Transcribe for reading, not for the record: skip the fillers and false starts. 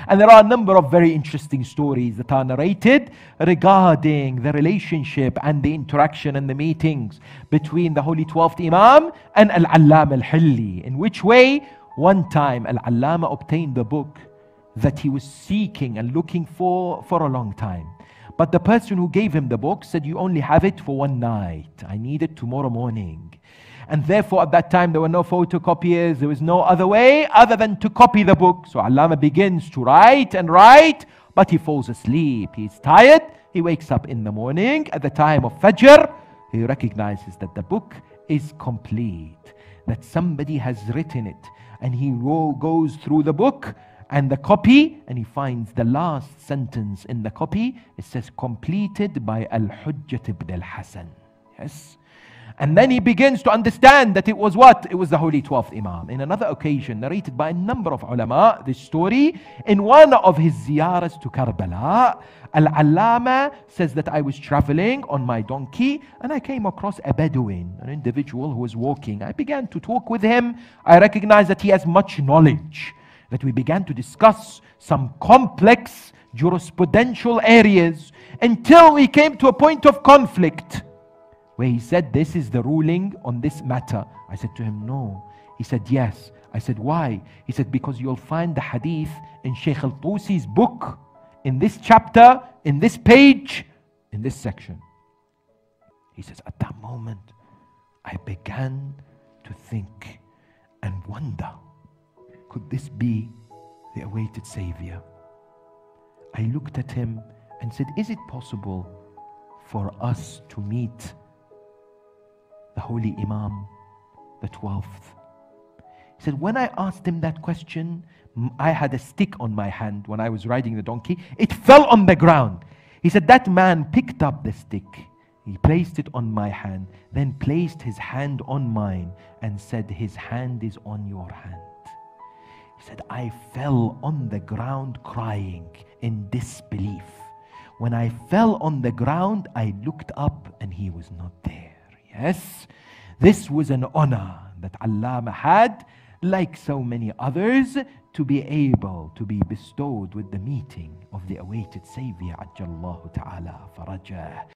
And there are a number of very interesting stories that are narrated regarding the relationship and the interaction and the meetings between the Holy 12th Imam and Allama al-Hilli. In which way? One time Allama obtained the book that he was seeking and looking for a long time. But the person who gave him the book said, you only have it for one night. I need it tomorrow morning. And therefore at that time there were no photocopiers, there was no other way other than to copy the book. So Allama begins to write and write, but he falls asleep. He's tired. He wakes up in the morning at the time of Fajr. He recognizes that the book is complete, that somebody has written it. And he goes through the book and the copy, and he finds the last sentence in the copy. It says, completed by Al-Hujjat ibn al-Hasan. Yes. And then he begins to understand that it was what? It was the Holy 12th Imam. In another occasion, narrated by a number of ulama, this story, in one of his ziyaras to Karbala, Al-Allama says that I was traveling on my donkey and I came across a Bedouin, an individual who was walking. I began to talk with him. I recognized that he has much knowledge, that we began to discuss some complex jurisprudential areas until we came to a point of conflict, where he said, this is the ruling on this matter. I said to him, no. He said, yes. I said, why? He said, because you'll find the hadith in Sheikh al-Tusi's book, in this chapter, in this page, in this section. He says, at that moment, I began to think and wonder, could this be the awaited Savior? I looked at him and said, is it possible for us to meet the Holy Imam, the 12th? He said, when I asked him that question, I had a stick on my hand when I was riding the donkey. It fell on the ground. He said, that man picked up the stick. He placed it on my hand, then placed his hand on mine and said, his hand is on your hand. He said, I fell on the ground crying in disbelief. When I fell on the ground, I looked up and he was not there. Yes, this was an honor that Allama had, like so many others, to be able to be bestowed with the meeting of the awaited Savior, Ajjallahu ta'ala farajah.